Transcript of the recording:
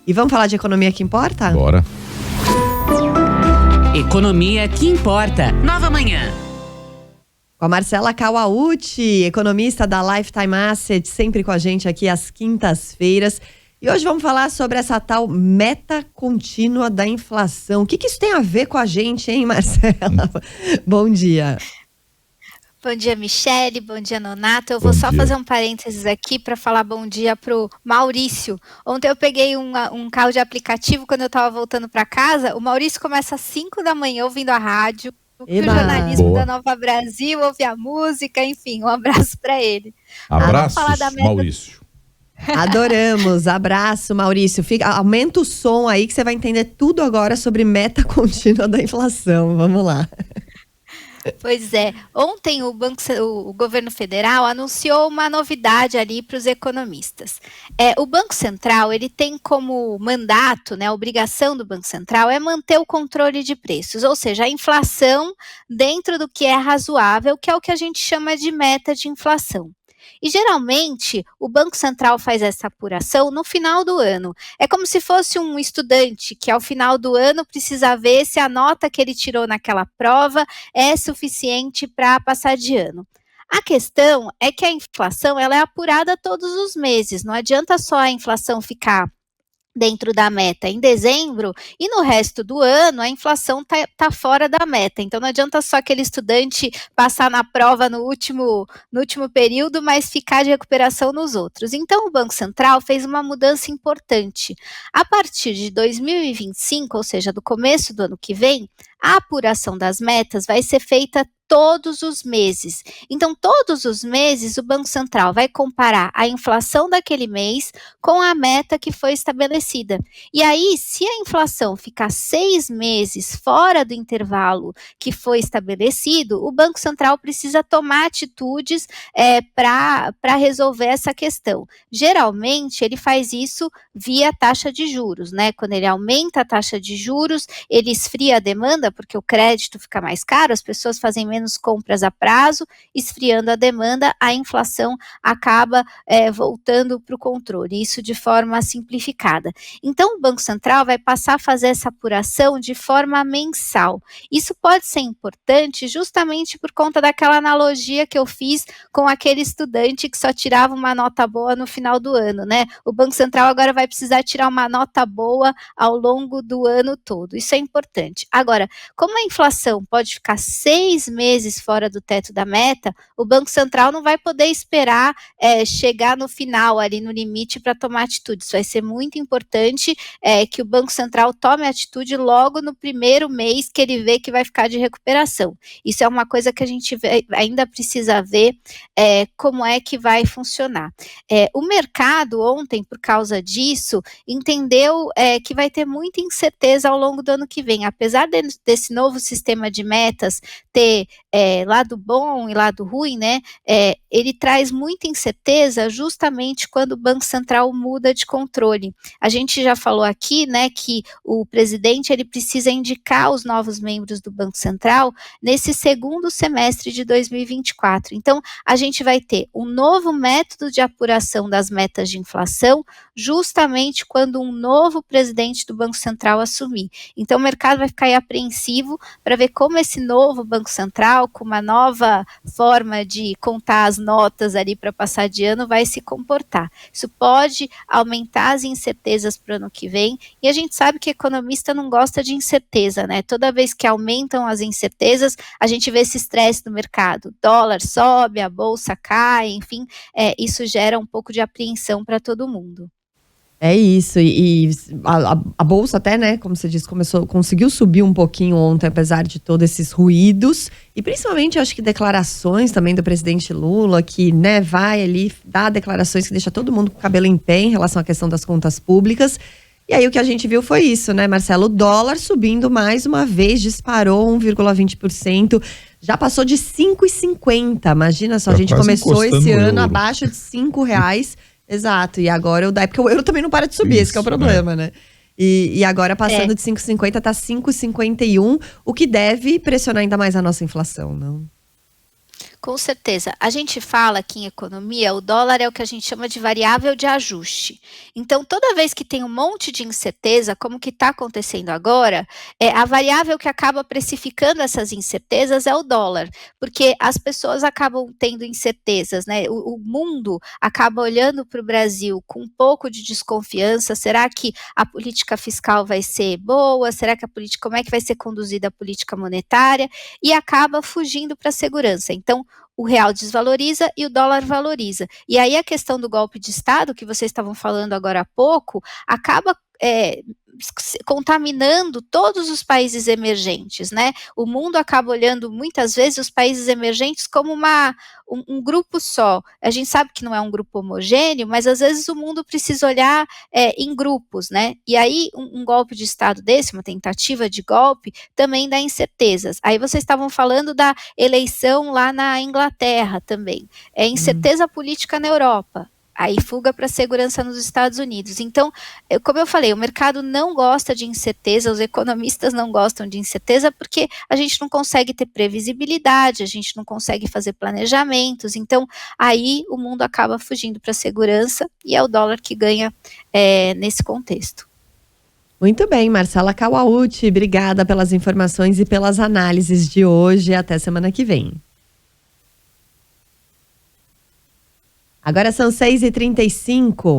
E vamos falar de economia que importa? Bora. Economia que importa. Nova Manhã. Com a Marcela Kawauchi, economista da Lifetime Asset, sempre com a gente aqui às quintas-feiras. E hoje vamos falar sobre essa tal meta contínua da inflação. O que isso tem a ver com a gente, hein, Marcela? Bom dia. Bom dia, Michele. Bom dia, Nonato. Eu vou só fazer um parênteses aqui para falar bom dia pro Maurício. Ontem eu peguei um carro de aplicativo quando eu estava voltando para casa. O Maurício começa às 5 da manhã ouvindo a rádio, o jornalismo da Nova Brasil, ouvir a música, enfim, um abraço para ele. Abraços, Maurício. Adoramos, abraço, Maurício. Aumenta o som aí que você vai entender tudo agora sobre meta contínua da inflação. Vamos lá. Pois é, ontem o governo federal anunciou uma novidade ali para os economistas. O Banco Central, ele tem como mandato, né, a obrigação do Banco Central é manter o controle de preços, ou seja, a inflação dentro do que é razoável, que é o que a gente chama de meta de inflação. E geralmente o Banco Central faz essa apuração no final do ano. É como se fosse um estudante que ao final do ano precisa ver se a nota que ele tirou naquela prova é suficiente para passar de ano. A questão é que a inflação ela é apurada todos os meses, não adianta só a inflação ficar dentro da meta em dezembro e no resto do ano a inflação tá fora da meta, então não adianta só aquele estudante passar na prova no último período, mas ficar de recuperação nos outros. Então o Banco Central fez uma mudança importante. A partir de 2025, ou seja, do começo do ano que vem, a apuração das metas vai ser feita todos os meses. Então, todos os meses, o Banco Central vai comparar a inflação daquele mês com a meta que foi estabelecida. E aí, se a inflação ficar 6 meses fora do intervalo que foi estabelecido, o Banco Central precisa tomar atitudes para resolver essa questão. Geralmente, ele faz isso via taxa de juros, né? Quando ele aumenta a taxa de juros, ele esfria a demanda, porque o crédito fica mais caro, as pessoas fazem menos compras a prazo, esfriando a demanda, a inflação acaba voltando para o controle, isso de forma simplificada. Então, o Banco Central vai passar a fazer essa apuração de forma mensal. Isso pode ser importante justamente por conta daquela analogia que eu fiz com aquele estudante que só tirava uma nota boa no final do ano, né? O Banco Central agora vai precisar tirar uma nota boa ao longo do ano todo. Isso é importante. Agora, como a inflação pode ficar 6 meses fora do teto da meta, o Banco Central não vai poder esperar chegar no final, ali no limite, para tomar atitude. Isso vai ser muito importante que o Banco Central tome atitude logo no primeiro mês que ele vê que vai ficar de recuperação. Isso é uma coisa que a gente ainda precisa ver como é que vai funcionar. O mercado ontem, por causa disso, entendeu que vai ter muita incerteza ao longo do ano que vem. Apesar desse novo sistema de metas ter lado bom e lado ruim, né? Ele traz muita incerteza justamente quando o Banco Central muda de controle. A gente já falou aqui, né, que o presidente ele precisa indicar os novos membros do Banco Central nesse segundo semestre de 2024. Então, a gente vai ter um novo método de apuração das metas de inflação justamente quando um novo presidente do Banco Central assumir. Então, o mercado vai ficar aí apreensivo para ver como esse novo Banco Central, com uma nova forma de contar as notas ali para passar de ano, vai se comportar. Isso pode aumentar as incertezas para o ano que vem, e a gente sabe que economista não gosta de incerteza, né? Toda vez que aumentam as incertezas, a gente vê esse estresse no mercado. O dólar sobe, a bolsa cai, enfim, isso gera um pouco de apreensão para todo mundo. É isso, e a bolsa até, né, como você disse, conseguiu subir um pouquinho ontem, apesar de todos esses ruídos, e principalmente acho que declarações também do presidente Lula, que, né, vai ali dar declarações que deixa todo mundo com o cabelo em pé em relação à questão das contas públicas. E aí o que a gente viu foi isso, né, Marcelo? O dólar subindo mais uma vez, disparou 1,20%, já passou de 5,50. Imagina só, a gente começou esse ano abaixo de R$5. Exato, e agora porque o euro também não para de subir, esse que é o problema, né? E agora passando de 5,50 tá 5,51, o que deve pressionar ainda mais a nossa inflação, não? Com certeza. A gente fala que em economia, o dólar é o que a gente chama de variável de ajuste. Então, toda vez que tem um monte de incerteza, como que está acontecendo agora, a variável que acaba precificando essas incertezas é o dólar, porque as pessoas acabam tendo incertezas, né? O mundo acaba olhando para o Brasil com um pouco de desconfiança. Será que a política fiscal vai ser boa? Será que como é que vai ser conduzida a política monetária? E acaba fugindo para a segurança. Então, o real desvaloriza e o dólar valoriza. E aí a questão do golpe de Estado, que vocês estavam falando agora há pouco, acaba contaminando todos os países emergentes, né? O mundo acaba olhando muitas vezes os países emergentes como um grupo só. A gente sabe que não é um grupo homogêneo, mas às vezes o mundo precisa olhar em grupos, né? E aí um golpe de Estado desse, uma tentativa de golpe, também dá incertezas. Aí vocês estavam falando da eleição lá na Inglaterra também. Incerteza política na Europa. Aí fuga para a segurança nos Estados Unidos. Então, como eu falei, o mercado não gosta de incerteza, os economistas não gostam de incerteza porque a gente não consegue ter previsibilidade, a gente não consegue fazer planejamentos. Então, aí o mundo acaba fugindo para a segurança e é o dólar que ganha nesse contexto. Muito bem, Marcela Kawauchi, obrigada pelas informações e pelas análises de hoje. Até semana que vem. Agora são 6h35.